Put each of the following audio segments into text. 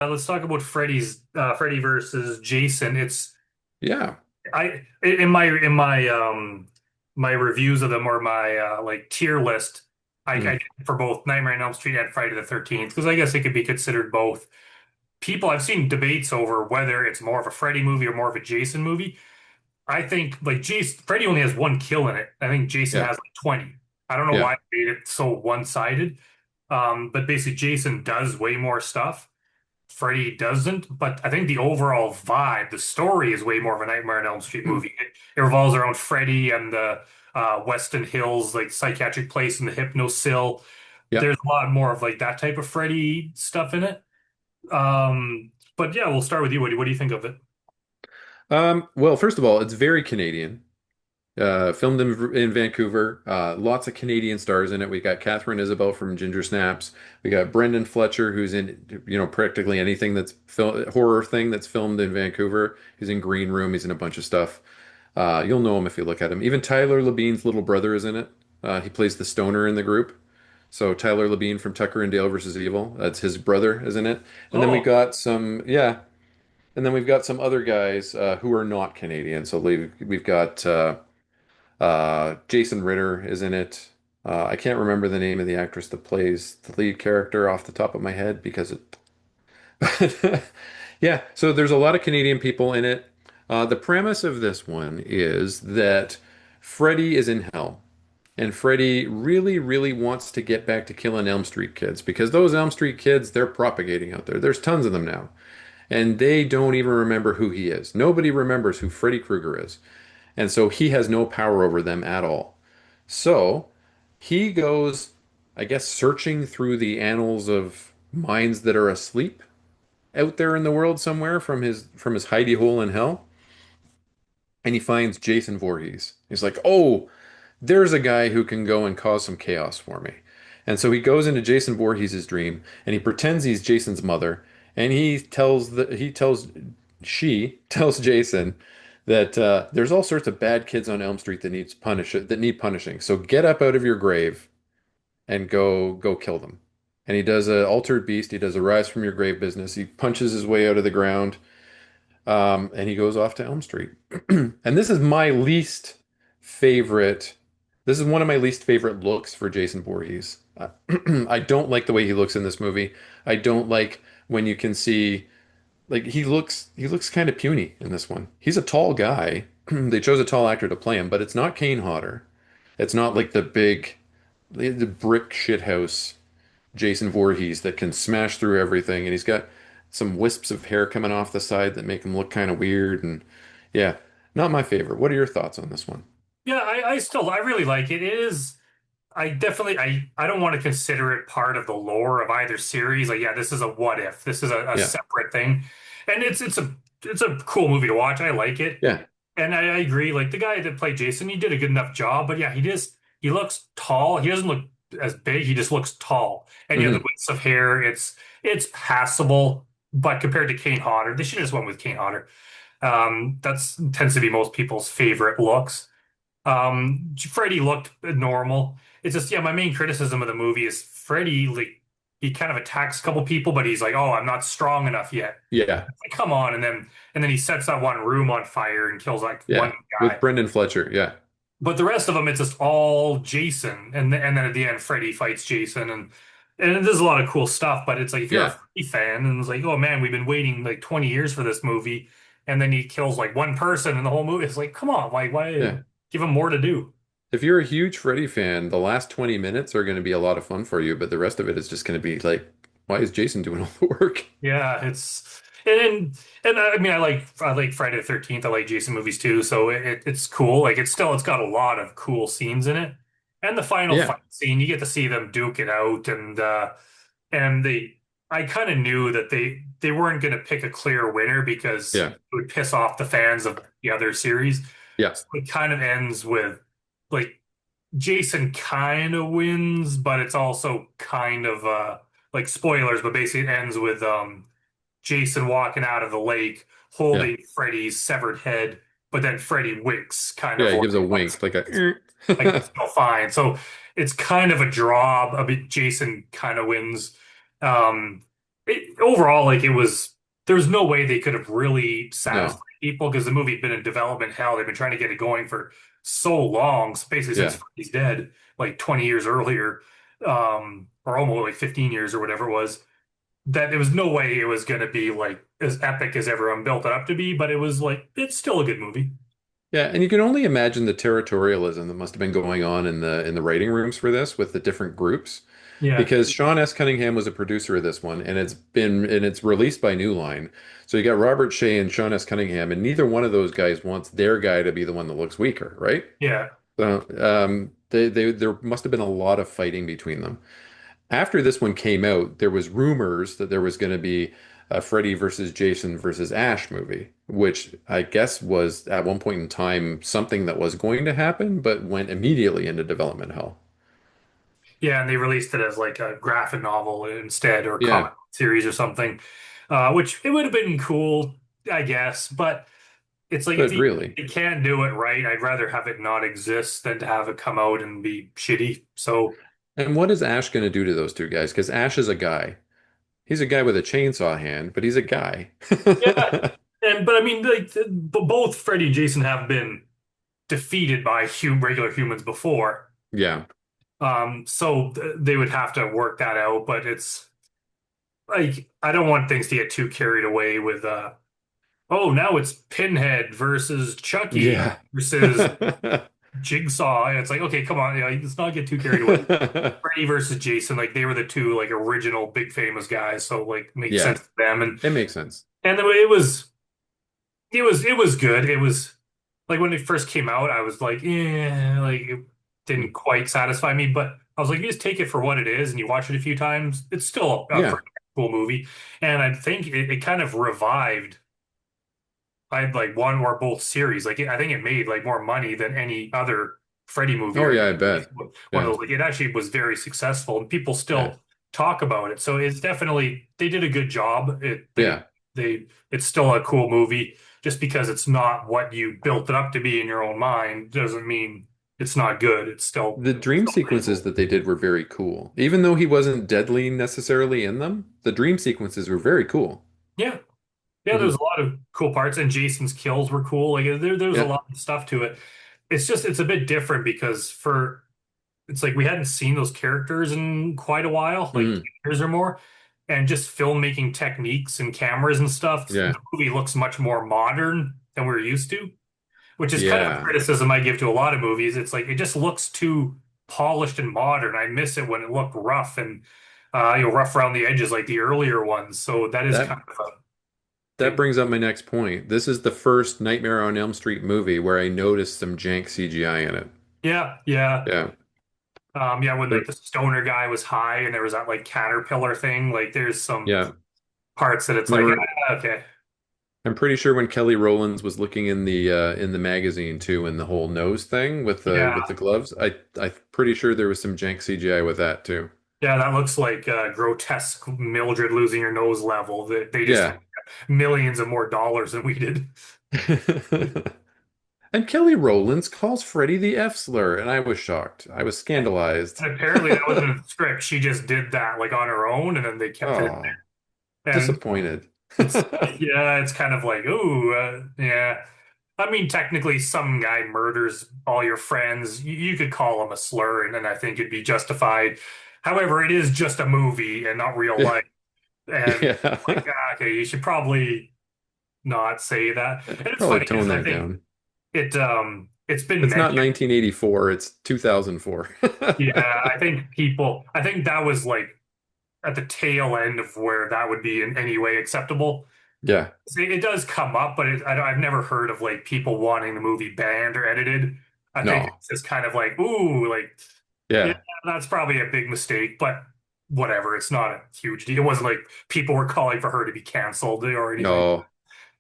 Let's talk about Freddy versus Jason. It's Yeah. in my reviews of them or my like tier list. I Mm. did for both Nightmare on Elm Street and Friday the 13th because I guess it could be considered both. I've seen debates over whether it's more of a Freddy movie or more of a Jason movie. I think like Jason Freddy only has one kill in it. I think Jason Yeah. has like 20. I don't know Yeah. why they made it so one-sided. But basically Jason does way more stuff. Freddy doesn't, but I think the overall vibe, the story is way more of a Nightmare on Elm Street movie. It revolves around Freddy and the Weston Hills, like psychiatric place and the Hypnosil. Yeah. There's a lot more of like that type of Freddy stuff in it. But yeah, we'll start with you, Woody. What do you think of it? Well, first of all, it's very Canadian. Filmed in Vancouver. Lots of Canadian stars in it. We got Catherine Isabel from Ginger Snaps. We got Brendan Fletcher, who's in, practically anything that's horror thing that's filmed in Vancouver. He's in Green Room. He's in a bunch of stuff. You'll know him if you look at him. Even Tyler Labine's little brother is in it. He plays the stoner in the group. So Tyler Labine from Tucker and Dale versus Evil, that's his brother, is in it. And then we Oh, got some, yeah, and then we've got some other guys who are not Canadian. So we've got Jason Ritter is in it. I can't remember the name of the actress that plays the lead character off the top of my head because it. Yeah, so there's a lot of Canadian people in it. The premise of this one is that Freddy is in hell. And Freddy really, really wants to get back to killing Elm Street kids because those Elm Street kids, they're propagating out there. There's tons of them now. And they don't even remember who he is. Nobody remembers who Freddy Krueger is. And so he has no power over them at all. So he goes, I guess, searching through the annals of minds that are asleep out there in the world somewhere from his hidey hole in hell. And he finds Jason Voorhees. He's like, oh, there's a guy who can go and cause some chaos for me. And so he goes into Jason Voorhees' dream and he pretends he's Jason's mother. And she tells Jason that there's all sorts of bad kids on Elm Street that need punishing. So get up out of your grave and go kill them. And he does a altered beast. He does a rise from your grave business. He punches his way out of the ground, and he goes off to Elm Street. And this is my least favorite. This is one of my least favorite looks for Jason Voorhees. I don't like the way he looks in this movie. I don't like when you can see like he looks kind of puny in this one. He's a tall guy. They chose a tall actor to play him, but it's not Kane Hodder. It's not like the brick shithouse Jason Voorhees that can smash through everything, and he's got some wisps of hair coming off the side that make him look kind of weird. And yeah, not my favorite. What are your thoughts on this one? yeah, I really like it. It is. I don't want to consider it part of the lore of either series. Like, yeah, this is a what if. This is a Yeah, separate thing, and it's a cool movie to watch. I like it, yeah, and I agree. Like the guy that played Jason, he did a good enough job. But yeah, he looks tall. He doesn't look as big. He just looks tall, and yeah, the hmm widths of hair, it's passable. But compared to Kane Hodder, they should have just went with Kane Hodder. That's tends to be most people's favorite looks. Freddy looked normal. It's just, yeah, my main criticism of the movie is Freddy, like, he kind of attacks a couple people, but he's like, oh, I'm not strong enough yet. yeah, Like, come on. And then he sets that one room on fire and kills like one yeah. With guy. Brendan Fletcher, yeah, But the rest of them, it's just all Jason. And then at the end, Freddy fights Jason. And there's a lot of cool stuff, but it's like, if you're a yeah, Freddy fan and it's like, oh man, we've been waiting like 20 years for this movie. And then he kills like one person in the whole movie. It's like, come on, why yeah. give him more to do? If you're a huge Freddy fan, the last 20 minutes are going to be a lot of fun for you, but the rest of it is just going to be like, why is Jason doing all the work? Yeah, and I mean I like Friday the 13th. I like Jason movies too, so it's cool. Like it's got a lot of cool scenes in it. And the final Yeah, fight scene, you get to see them duke it out and they I kind of knew that they weren't going to pick a clear winner because yeah, it would piss off the fans of the other series. yeah, So it kind of ends with like Jason kind of wins, but it's also kind of like spoilers, but basically it ends with Jason walking out of the lake yeah. holding Freddy's severed head, but then Freddy winks kind Yeah, of he like, gives a wink, like a. like it's still fine. So it's kind of a draw. A bit Jason kind of wins. Um, overall, like it was, there's no way they could have really satisfied No. people because the movie had been in development hell. They've been trying to get it going for so long, so basically since Yeah. Freddy's dead, like 20 years earlier, or almost like 15 years or whatever it was, that there was no way it was going to be like as epic as everyone built it up to be, but it was like, it's still a good movie. Yeah, and you can only imagine the territorialism that must have been going on in the writing rooms for this with the different groups. Yeah. Because Sean S. Cunningham was a producer of this one, and it's released by New Line. So you got Robert Shea and Sean S. Cunningham, and neither one of those guys wants their guy to be the one that looks weaker, right? Yeah. So there must have been a lot of fighting between them. After this one came out, there was rumors that there was going to be a Freddy versus Jason versus Ash movie, which I guess was at one point in time something that was going to happen, but went immediately into development hell. Yeah, and they released it as like a graphic novel instead or Yeah, comic series or something, which it would have been cool, I guess. But it's like if but really. you can't do it right, I'd rather have it not exist than to have it come out and be shitty. So And what is Ash going to do to those two guys? Because Ash is a guy. He's a guy with a chainsaw hand, but he's a guy. yeah, and but I mean, like both Freddy and Jason have been defeated by regular humans before, Yeah. so they would have to work that out. But it's like I don't want things to get too carried away with oh, now it's Pinhead versus Chucky Yeah. versus Jigsaw. And it's like, okay, come on, let's not get too carried away. Freddy versus Jason, like they were the two like original big famous guys, so like makes Yeah, sense to them. And it makes sense. and it was good. It was like when it first came out, I was like, yeah, like it didn't quite satisfy me, but I was like, you just take it for what it is and you watch it a few times, it's still a Yeah. pretty cool movie. And I think it kind of revived I had like one or both series. Like I think it made like more money than any other Freddy movie Oh or yeah, I like bet. one of Yeah. those. Like it actually was very successful, and people Yeah. still talk about it. So it's definitely they did a good job. Yeah. It's still a cool movie. Just because it's not what you built it up to be in your own mind doesn't mean it's not good. The It's dream still pretty sequences cool. that they did were very cool. Even though he wasn't deadly necessarily in them, the dream sequences were very cool. Yeah. Yeah, there's Hmm. a lot of cool parts, and Jason's kills were cool. Like there's a Yeah. lot of stuff to it. It's just it's a bit different because for it's like we hadn't seen those characters in quite a while, like Hmm. years or more, and just filmmaking techniques and cameras and stuff. The Yeah. movie looks much more modern than we're used to, which is kind of a Yeah. criticism I give to a lot of movies. It's like it just looks too polished and modern. I miss it when it looked rough and rough around the edges like the earlier ones. So that is That kind of a that big brings up my next point. This is the first Nightmare on Elm Street movie where I noticed some jank CGI in it. yeah, yeah. Yeah. Yeah, when There, like the stoner guy was high and there was that like caterpillar thing, like there's some yeah. parts that it's And there like, were okay, I'm pretty sure when Kelly Rowlands was looking in the magazine too, and the whole nose thing with yeah, the gloves, I'm pretty sure there was some jank CGI with that too. yeah, that looks like grotesque Mildred losing her nose level. That they just had Yeah. millions of more dollars than we did. And Kelly Rowlands calls Freddy the F slur, and I was shocked. I was scandalized. And apparently that wasn't in the script. She just did that like on her own, and then they kept it in Oh, there. And disappointed. it's yeah, it's kind of like, ooh, yeah. I mean, technically, some guy murders all your friends. You could call him a slur, and then I think it'd be justified. However, it is just a movie and not real Yeah. life. And like, Yeah. okay, you should probably not say that. And it's Probably funny tone because I that think down. it's been It's not mentioned. 1984, it's 2004. Yeah, I think that was like at the tail end of where that would be in any way acceptable. Yeah. It does come up, but I've never heard of like people wanting the movie banned or edited. I think No. it's just kind of like, ooh, like, yeah, Yeah. that's probably a big mistake, but whatever. It's not a huge deal. It wasn't like people were calling for her to be canceled or anything. No.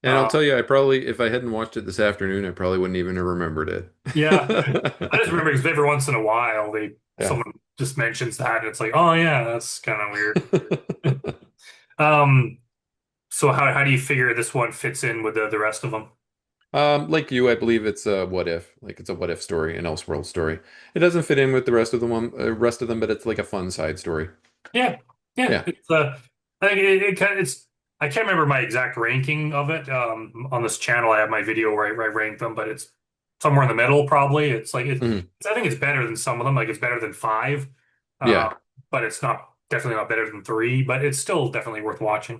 And I'll Uh, tell you, I probably, if I hadn't watched it this afternoon, I probably wouldn't even have remembered yeah, I just it. remember because every once in a while Yeah. someone just mentions that and it's like, oh yeah, that's kind of weird. Um, so how do you figure this one fits in with the rest of them? Like you, I believe it's a what if, like it's a what if story, an Elseworld story. It doesn't fit in with the rest of them, but it's like a fun side story. Yeah, yeah. Yeah. I think it's I can't remember my exact ranking of it. On this channel, I have my video where I rank them, but it's somewhere in the middle probably. Mhm. I think it's better than some of them. Like it's better than five, uh, Yeah. but it's not definitely not better than three. But it's still definitely worth watching.